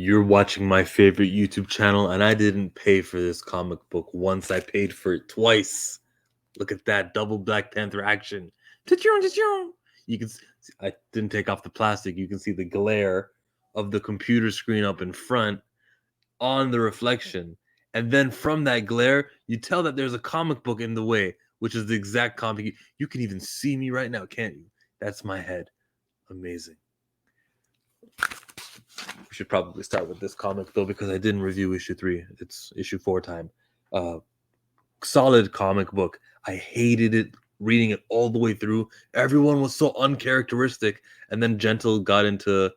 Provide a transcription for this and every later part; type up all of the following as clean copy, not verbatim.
You're watching my favorite YouTube channel, and I didn't pay for this comic book once. I paid for it twice. Look at that double Black Panther action. Ta-choo, ta-choo. You can. I didn't take off the plastic. You can see the glare of the computer screen up in front on the reflection, and then from that glare, you tell that there's a comic book in the way, which is the exact comic. You can even see me right now, can't you? That's my head. Amazing. We should probably start with this comic though because I didn't review issue 3. It's issue 4 time. Uh Solid comic book. I hated it reading it all the way through. Everyone was so uncharacteristic, and then Gentle got into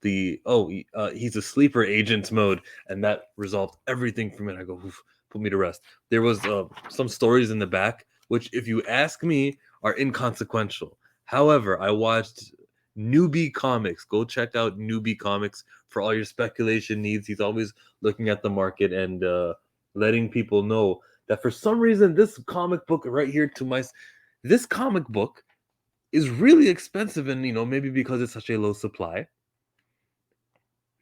the he's a sleeper agent mode, and that resolved everything from it. I go, oof, put me to rest. There was some stories in the back, which, if you ask me, are inconsequential. However, I watched Newbie Comics. Go check out Newbie Comics for all your speculation needs. He's always looking at the market and letting people know that for some reason this comic book right here this comic book is really expensive, and maybe because it's such a low supply.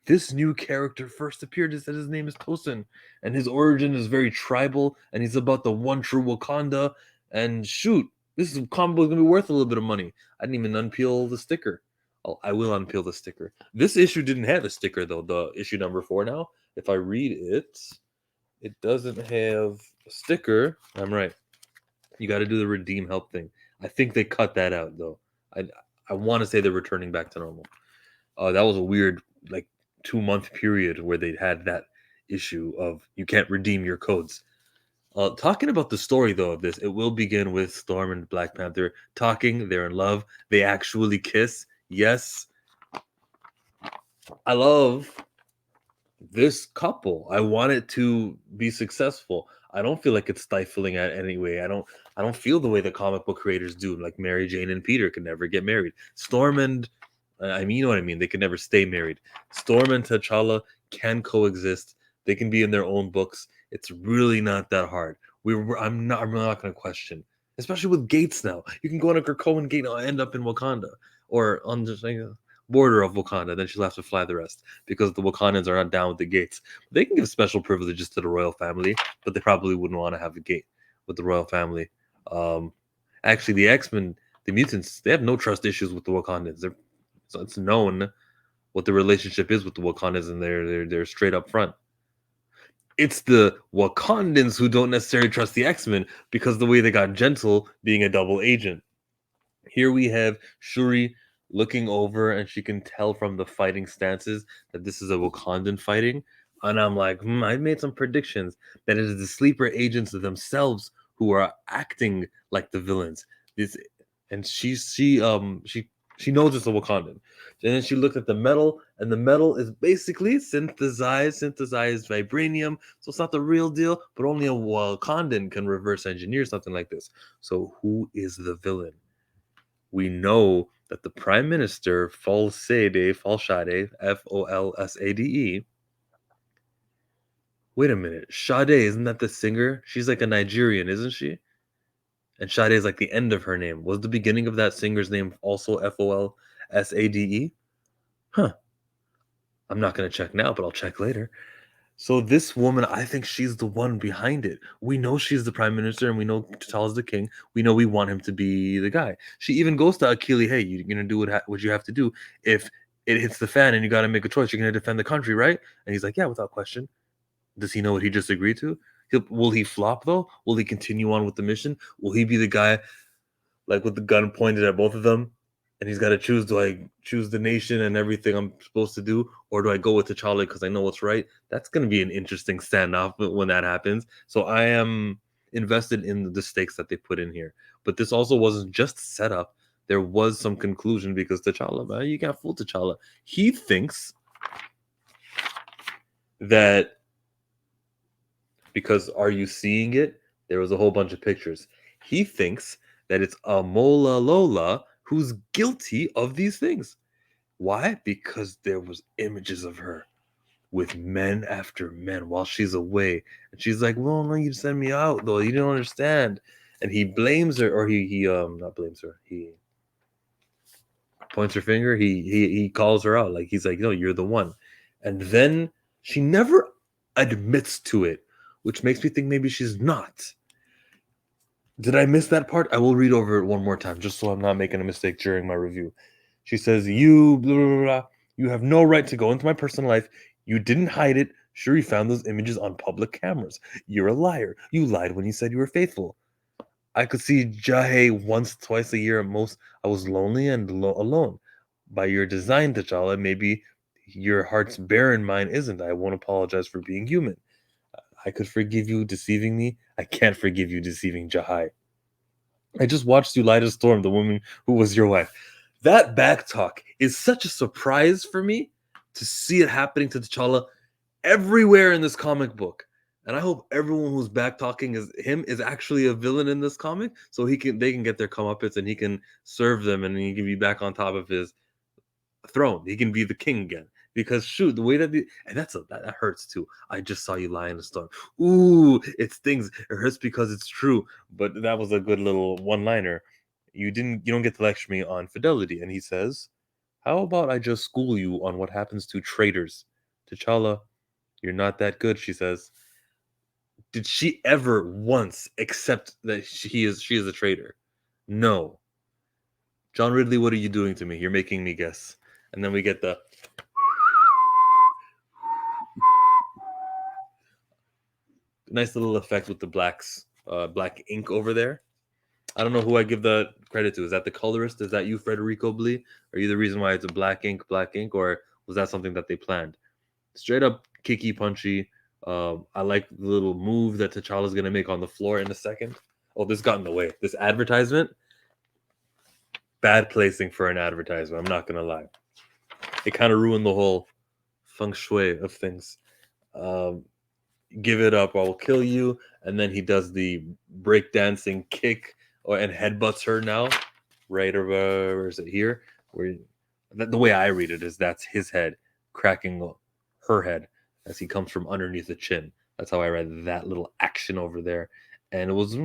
This new character first appeared is that his name is Tosin, and his origin is very tribal, and he's about the one true Wakanda. And shoot, this comic book is gonna be worth a little bit of money. I didn't even unpeel the sticker. Oh, I will unpeel the sticker. This issue didn't have a sticker though. The issue number 4 now. If I read it, it doesn't have a sticker. I'm right. You got to do the redeem help thing. I think they cut that out though. I want to say they're returning back to normal. That was a weird 2-month period where they had that issue of you can't redeem your codes. Talking about the story though of this, it will begin with Storm and Black Panther talking. They're in love. They actually kiss. Yes, I love this couple. I want it to be successful. I don't feel like it's stifling at any way. I don't feel the way the comic book creators do. Like Mary Jane and Peter can never get married. Storm and I mean, you know what I mean. They can never stay married. Storm and T'Challa can coexist. They can be in their own books. It's really not that hard. I'm not going to question, especially with gates now. You can go on a Krakoan gate and end up in Wakanda or on the border of Wakanda. Then she'll have to fly the rest because the Wakandans are not down with the gates. They can give special privileges to the royal family, but they probably wouldn't want to have a gate with the royal family. Um, Actually, the X-Men, the mutants, they have no trust issues with the Wakandans. So it's known what the relationship is with the Wakandans, and they're straight up front. It's the Wakandans who don't necessarily trust the X-Men because the way they got Gentle being a double agent. Here we have Shuri looking over, and she can tell from the fighting stances that this is a Wakandan fighting. And I'm like, I made some predictions that it is the sleeper agents themselves who are acting like the villains. This, and she knows it's a Wakandan. And then she looked at the metal, and the metal is basically synthesized vibranium. So it's not the real deal, but only a Wakandan can reverse engineer something like this. So who is the villain? We know that the Prime Minister, Folsade, Folsade, wait a minute, Sade, isn't that the singer? She's like a Nigerian, isn't she? And Sade is like the end of her name. Was the beginning of that singer's name also Folsade? Huh. I'm not going to check now, but I'll check later. So this woman, I think she's the one behind it. We know she's the prime minister, and we know T'Challa's the king. We know we want him to be the guy. She even goes to Akili, "Hey, you're gonna do what you have to do. If it hits the fan and you got to make a choice, you're gonna defend the country, right?" And he's like, "Yeah, without question." Does he know what he just agreed to? Will he flop though? Will he continue on with the mission? Will he be the guy like with the gun pointed at both of them? And he's got to choose: do I choose the nation and everything I'm supposed to do, or do I go with T'Challa because I know what's right? That's going to be an interesting standoff when that happens. So I am invested in the stakes that they put in here. But this also wasn't just set up. There was some conclusion because T'Challa, man, you can't fool T'Challa. He thinks that because are you seeing it? There was a whole bunch of pictures. He thinks that it's Amola Lola who's guilty of these things. Why? Because there was images of her with men after men while she's away. And she's like, well, no, you sent me out though. You don't understand. And he blames her, or he not blames her. He points her finger. He calls her out. Like he's like, no, you're the one. And then she never admits to it, which makes me think maybe she's not. Did I miss that part? I will read over it one more time just so I'm not making a mistake during my review. She says, "You blah, blah, blah, blah. You have no right to go into my personal life. You didn't hide it. Sure, you found those images on public cameras. You're a liar. You lied when you said you were faithful. I could see Jahe once, twice a year at most. I was lonely and alone. By your design, T'Challa, maybe your heart's barren, mine isn't. I won't apologize for being human. I could forgive you deceiving me. I can't forgive you deceiving Jahai. I just watched you lie to Storm, the woman who was your wife." That back talk is such a surprise for me to see it happening to T'Challa everywhere in this comic book. And I hope everyone who's back talking is him is actually a villain in this comic, so they can get their comeuppance and he can serve them and he can be back on top of his throne. He can be the king again. Because shoot, the way and that hurts too. I just saw you lie in the storm. Ooh, it stings. It hurts because it's true. But that was a good little one-liner. You don't get to lecture me on fidelity. And he says, "How about I just school you on what happens to traitors?" T'Challa, "You're not that good," she says. Did she ever once accept that she is a traitor? No. John Ridley, what are you doing to me? You're making me guess. And then we get the nice little effect with the black ink over there. I don't know who I give the credit to. Is that the colorist? Is that you, Federico Blee? Are you the reason why it's a black ink, or was that something that they planned? Straight up kicky, punchy. I like the little move that T'Challa's gonna make on the floor in a second. Oh, this got in the way. This advertisement, bad placing for an advertisement. I'm not gonna lie. It kind of ruined the whole feng shui of things. Um, Give it up, I will kill you. And then he does the breakdancing kick and headbutts her now. Right over, where is it here? Where the way I read it is that's his head cracking her head as he comes from underneath the chin. That's how I read that little action over there. And it was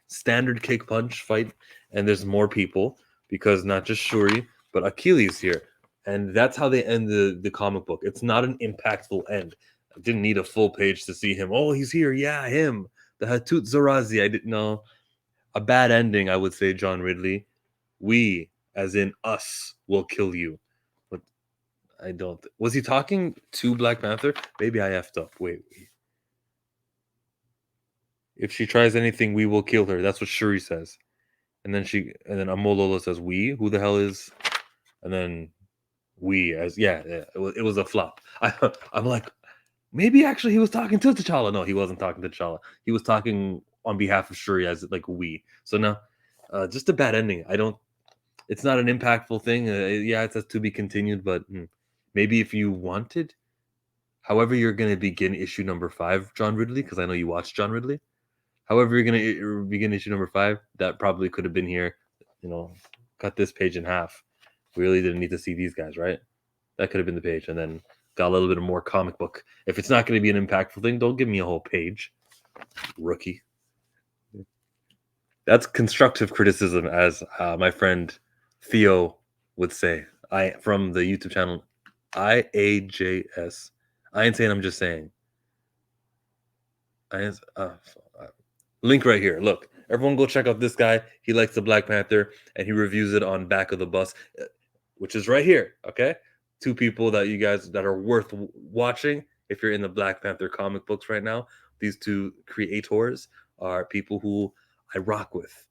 standard kick punch fight. And there's more people because not just Shuri, but Achilles here. And that's how they end the comic book. It's not an impactful end. I didn't need a full page to see him. Oh, he's here. Yeah, him. The Hatut Zarazi. I didn't know. A bad ending, I would say, John Ridley. We, as in us, will kill you. But I don't. Was he talking to Black Panther? Maybe I effed up. Wait. If she tries anything, we will kill her. That's what Shuri says. And then Amololo says, "We? Who the hell is?" And then we, as yeah, it was a flop. I'm like, maybe actually he was talking to T'Challa. No, he wasn't talking to T'Challa. He was talking on behalf of Shuri as like we. So no, just a bad ending. I don't. It's not an impactful thing. Yeah, it says to be continued, but maybe if you wanted, however, you're gonna begin issue number 5, John Ridley, because I know you watched John Ridley. However, you're gonna begin issue number 5. That probably could have been here. You know, cut this page in half. We really didn't need to see these guys, right? That could have been the page, and then got a little bit of more comic book. If it's not going to be an impactful thing, don't give me a whole page, rookie. That's constructive criticism, as my friend Theo would say. I from the YouTube channel IAJS. I ain't saying. I'm just saying. Link right here. Look, everyone go check out this guy. He likes the Black Panther, and he reviews it on Back of the Bus, which is right here. Okay, 2 people that you guys that are worth watching if you're in the Black Panther comic books right now. These 2 creators are people who I rock with.